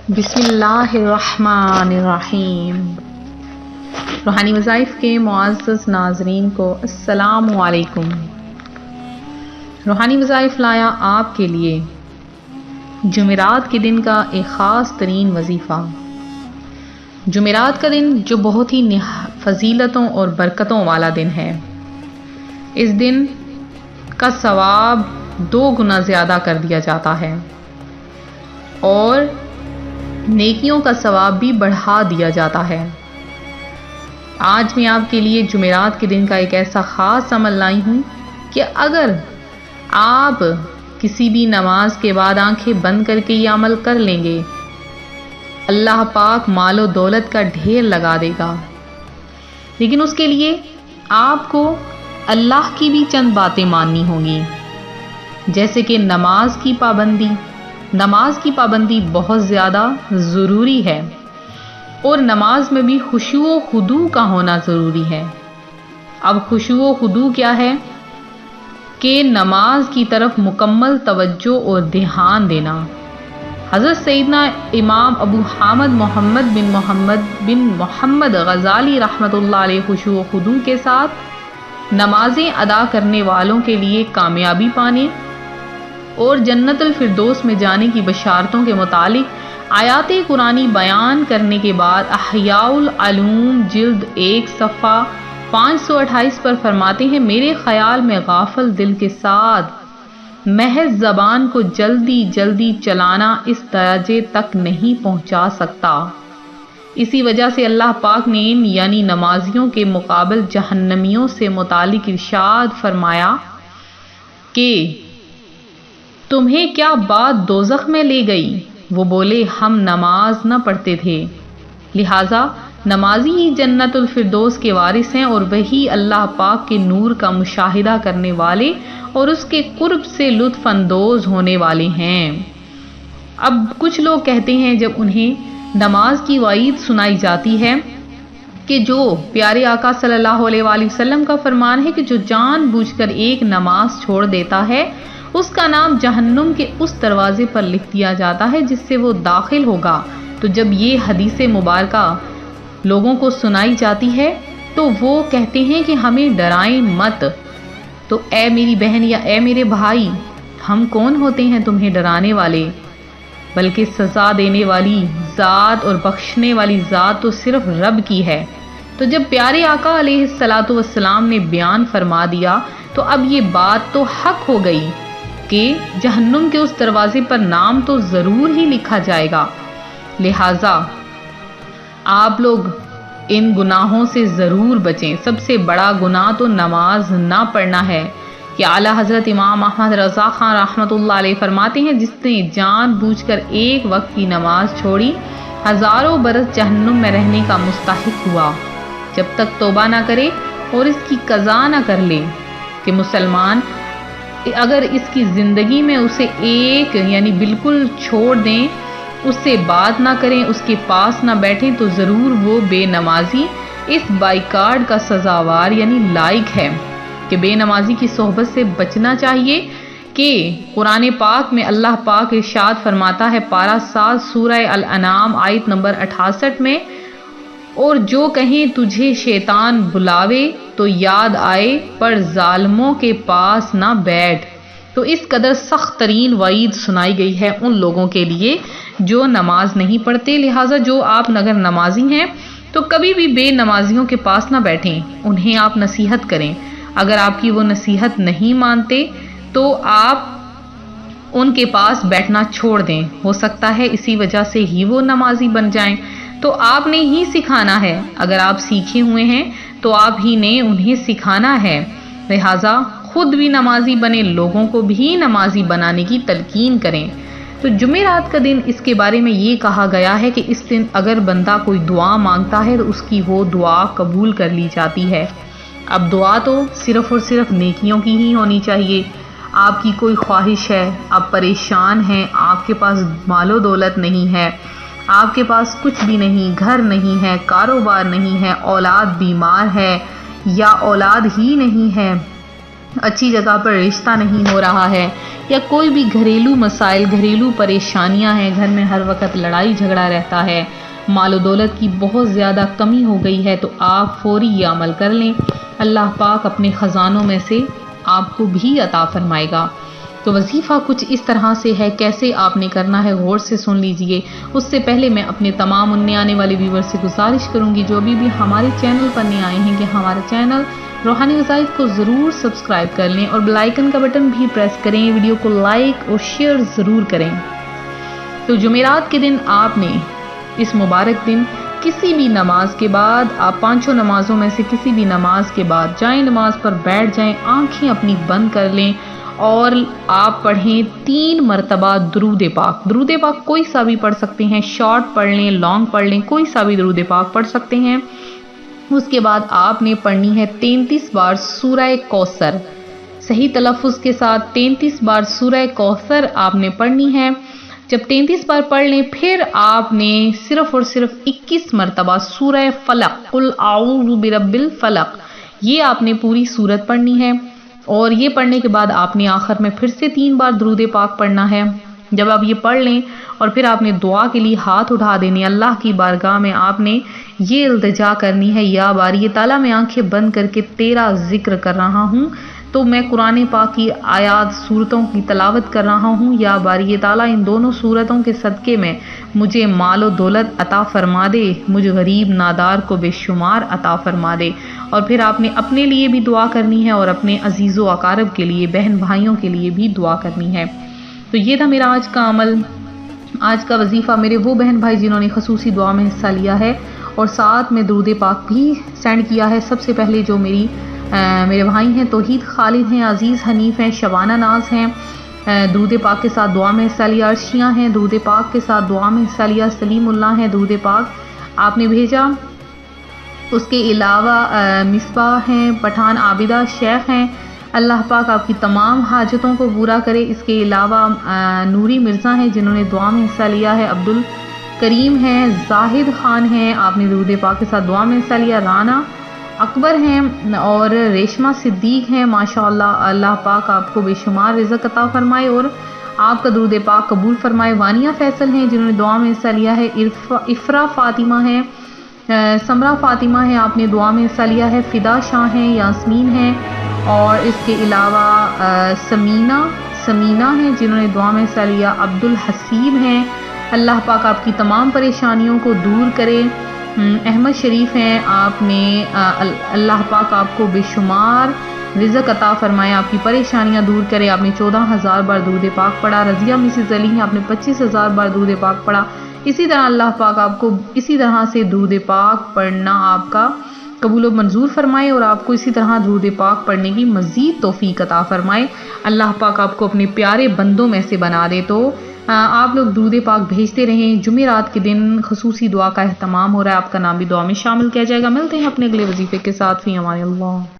بسم اللہ الرحمن الرحیم۔ روحانی وظائف کے معزز ناظرین کو السلام علیکم۔ روحانی وظائف لایا آپ کے لیے جمعرات کے دن کا ایک خاص ترین وظیفہ۔ جمعرات کا دن جو بہت ہی فضیلتوں اور برکتوں والا دن ہے، اس دن کا ثواب 2 گنا زیادہ کر دیا جاتا ہے اور نیکیوں کا ثواب بھی بڑھا دیا جاتا ہے۔ آج میں آپ کے لیے جمعرات کے دن کا ایک ایسا خاص عمل لائی ہوں کہ اگر آپ کسی بھی نماز کے بعد آنکھیں بند کر کے یہ عمل کر لیں گے، اللہ پاک مال و دولت کا ڈھیر لگا دے گا۔ لیکن اس کے لیے آپ کو اللہ کی بھی چند باتیں ماننی ہوں گی، جیسے کہ نماز کی پابندی۔ نماز کی پابندی بہت زیادہ ضروری ہے اور نماز میں بھی خشوع و خضوع کا ہونا ضروری ہے۔ اب خشوع و خضوع کیا ہے کہ نماز کی طرف مکمل توجہ اور دھیان دینا۔ حضرت سیدنا امام ابو حامد محمد بن محمد غزالی رحمۃ اللہ علیہ خشوع و خضوع کے ساتھ نمازیں ادا کرنے والوں کے لیے کامیابی پانے اور جنت الفردوس میں جانے کی بشارتوں کے متعلق آیات قرآنی بیان کرنے کے بعد احیاء العلوم جلد 1 صفحہ 528 پر فرماتے ہیں، میرے خیال میں غافل دل کے ساتھ محض زبان کو جلدی جلدی چلانا اس درجے تک نہیں پہنچا سکتا۔ اسی وجہ سے اللہ پاک نے یعنی نمازیوں کے مقابل جہنمیوں سے متعلق ارشاد فرمایا کہ تمہیں کیا بات دوزخ میں لے گئی؟ وہ بولے ہم نماز نہ پڑھتے تھے۔ لہٰذا نمازی ہی جنت الفردوس کے وارث ہیں اور وہی اللہ پاک کے نور کا مشاہدہ کرنے والے اور اس کے قرب سے لطف اندوز ہونے والے ہیں۔ اب کچھ لوگ کہتے ہیں جب انہیں نماز کی وعید سنائی جاتی ہے کہ جو پیارے آقا صلی اللہ علیہ وآلہ وسلم کا فرمان ہے کہ جو جان بوجھ کر ایک نماز چھوڑ دیتا ہے اس کا نام جہنم کے اس دروازے پر لکھ دیا جاتا ہے جس سے وہ داخل ہوگا، تو جب یہ حدیث مبارکہ لوگوں کو سنائی جاتی ہے تو وہ کہتے ہیں کہ ہمیں ڈرائیں مت۔ تو اے میری بہن یا اے میرے بھائی، ہم کون ہوتے ہیں تمہیں ڈرانے والے؟ بلکہ سزا دینے والی ذات اور بخشنے والی ذات تو صرف رب کی ہے۔ تو جب پیارے آقا علیہ الصلاۃ والسلام نے بیان فرما دیا تو اب یہ بات تو حق ہو گئی کہ جہنم کے اس دروازے پر نام تو ضرور ہی لکھا جائے گا۔ لہٰذا آپ لوگ ان گناہوں سے ضرور بچیں۔ سب سے بڑا گناہ تو نماز نہ پڑھنا ہے کہ اعلیٰ حضرت امام احمد رضا خان رحمۃ اللہ علیہ فرماتے ہیں، جس نے جان بوجھ کر ایک وقت کی نماز چھوڑی ہزاروں برس جہنم میں رہنے کا مستحق ہوا، جب تک توبہ نہ کرے اور اس کی قضا نہ کر لے۔ کہ مسلمان اگر اس کی زندگی میں اسے ایک یعنی بالکل چھوڑ دیں، اس سے بات نہ کریں، اس کے پاس نہ بیٹھیں، تو ضرور وہ بے نمازی اس بائیکاٹ کا سزاوار یعنی لائق ہے کہ بے نمازی کی صحبت سے بچنا چاہیے۔ کہ قرآن پاک میں اللہ پاک ارشاد فرماتا ہے پارہ 7 سورہ الانعام آیت نمبر 68 میں، اور جو کہیں تجھے شیطان بلاوے تو یاد آئے پر ظالموں کے پاس نہ بیٹھ۔ تو اس قدر سخت ترین وعید سنائی گئی ہے ان لوگوں کے لیے جو نماز نہیں پڑھتے۔ لہٰذا جو آپ اگر نمازی ہیں تو کبھی بھی بے نمازیوں کے پاس نہ بیٹھیں، انہیں آپ نصیحت کریں۔ اگر آپ کی وہ نصیحت نہیں مانتے تو آپ ان کے پاس بیٹھنا چھوڑ دیں، ہو سکتا ہے اسی وجہ سے ہی وہ نمازی بن جائیں۔ تو آپ نے ہی سکھانا ہے، اگر آپ سیکھے ہوئے ہیں تو آپ ہی نے انہیں سکھانا ہے۔ لہٰذا خود بھی نمازی بنیں، لوگوں کو بھی نمازی بنانے کی تلقین کریں۔ تو جمعرات کا دن اس کے بارے میں یہ کہا گیا ہے کہ اس دن اگر بندہ کوئی دعا مانگتا ہے تو اس کی وہ دعا قبول کر لی جاتی ہے۔ اب دعا تو صرف اور صرف نیکیوں کی ہی ہونی چاہیے۔ آپ کی کوئی خواہش ہے، آپ پریشان ہیں، آپ کے پاس مال و دولت نہیں ہے، آپ کے پاس کچھ بھی نہیں، گھر نہیں ہے، کاروبار نہیں ہے، اولاد بیمار ہے یا اولاد ہی نہیں ہے، اچھی جگہ پر رشتہ نہیں ہو رہا ہے، یا کوئی بھی گھریلو مسائل، گھریلو پریشانیاں ہیں، گھر میں ہر وقت لڑائی جھگڑا رہتا ہے، مال و دولت کی بہت زیادہ کمی ہو گئی ہے، تو آپ فوری یہ عمل کر لیں، اللہ پاک اپنے خزانوں میں سے آپ کو بھی عطا فرمائے گا۔ تو وظیفہ کچھ اس طرح سے ہے، کیسے آپ نے کرنا ہے غور سے سن لیجئے۔ اس سے پہلے میں اپنے تمام نئے آنے والے ویور سے گزارش کروں گی جو ابھی بھی ہمارے چینل پر نئے آئے ہیں کہ ہمارے چینل روحانی وظائف کو ضرور سبسکرائب کر لیں اور بیل آئیکن کا بٹن بھی پریس کریں، ویڈیو کو لائک اور شیئر ضرور کریں۔ تو جمعرات کے دن آپ نے اس مبارک دن کسی بھی نماز کے بعد، آپ پانچوں نمازوں میں سے کسی بھی نماز کے بعد جائیں، نماز پر بیٹھ جائیں، آنکھیں اپنی بند کر لیں اور آپ پڑھیں 3 مرتبہ درود پاک۔ درود پاک کوئی سا بھی پڑھ سکتے ہیں، شارٹ پڑھ لیں، لانگ پڑھ لیں، کوئی سا بھی درود پاک پڑھ سکتے ہیں۔ اس کے بعد آپ نے پڑھنی ہے 33 بار سورہ کوثر، صحیح تلفظ کے ساتھ 33 بار سورہ کوثر آپ نے پڑھنی ہے۔ جب 33 بار پڑھ لیں پھر آپ نے صرف اور صرف 21 مرتبہ سورہ فلق، قل اعوذ برب الفلق، یہ آپ نے پوری سورت پڑھنی ہے، اور یہ پڑھنے کے بعد آپ نے آخر میں پھر سے 3 بار درود پاک پڑھنا ہے۔ جب آپ یہ پڑھ لیں اور پھر آپ نے دعا کے لیے ہاتھ اٹھا دینے، اللہ کی بارگاہ میں آپ نے یہ التجا کرنی ہے، یا باری تعالیٰ میں آنکھیں بند کر کے تیرا ذکر کر رہا ہوں، تو میں قرآن پاک کی آیات صورتوں کی تلاوت کر رہا ہوں، یا باری تعالیٰ ان دونوں صورتوں کے صدقے میں مجھے مال و دولت عطا فرما دے، مجھ غریب نادار کو بے شمار عطا فرما دے۔ اور پھر آپ نے اپنے لیے بھی دعا کرنی ہے اور اپنے عزیز و اقارب کے لیے، بہن بھائیوں کے لیے بھی دعا کرنی ہے۔ تو یہ تھا میرا آج کا عمل، آج کا وظیفہ۔ میرے وہ بہن بھائی جنہوں نے خصوصی دعا میں حصہ لیا ہے اور ساتھ میں درود پاک بھی سینڈ کیا ہے، سب سے پہلے جو میرے بھائی ہیں توحید خالد ہیں، عزیز حنیف ہیں، شبانہ ناز ہیں، درود پاک کے ساتھ دعا میں حصہ لیا، عرشیاں ہیں درود پاک کے ساتھ دعا میں حصہ لیا، سلیم اللہ ہیں درود پاک آپ نے بھیجا، اس کے علاوہ مصباح ہیں، پٹھان عابدہ شیخ ہیں، اللہ پاک آپ کی تمام حاجتوں کو پورا کرے۔ اس کے علاوہ نوری مرزا ہیں جنہوں نے دعا میں حصہ لیا ہے، عبد الکریم ہیں، زاہد خان ہیں، آپ نے درود پاک کے ساتھ دعا میں حصہ لیا، رانا اکبر ہیں اور ریشمہ صدیق ہیں، ماشاءاللہ اللہ پاک آپ کو بے شمار رزق عطا فرمائے اور آپ کا درود پاک قبول فرمائے۔ وانیہ فیصل ہیں جنہوں نے دعا میں حصہ لیا ہے، افرا فاطمہ ہیں، سمرہ فاطمہ ہیں، آپ نے دعا میں حصہ لیا ہے، فدا شاہ ہیں، یاسمین ہیں، اور اس کے علاوہ سمینہ ہیں جنہوں نے دعا میں حصہ لیا، عبد الحسیب ہیں، اللہ پاک آپ کی تمام پریشانیوں کو دور کرے۔ احمد شریف ہیں، آپ نے اللہ پاک آپ کو بے شمار رزق عطا فرمائے، آپ کی پریشانیاں دور کرے، آپ نے 14,000 بار درود پاک پڑھا۔ رضیہ مسز علی ہیں، آپ نے 25,000 بار درود پاک پڑھا۔ اسی طرح اللہ پاک آپ کو اسی طرح سے درود پاک پڑھنا آپ کا قبول و منظور فرمائے اور آپ کو اسی طرح درود پاک پڑھنے کی مزید توفیق عطا فرمائے، اللہ پاک آپ کو اپنے پیارے بندوں میں سے بنا دے۔ تو آپ لوگ درود پاک بھیجتے رہیں، جمعرات کے دن خصوصی دعا کا اہتمام ہو رہا ہے، آپ کا نام بھی دعا میں شامل کیا جائے گا۔ ملتے ہیں اپنے اگلے وظیفے کے ساتھ، فی امان اللہ۔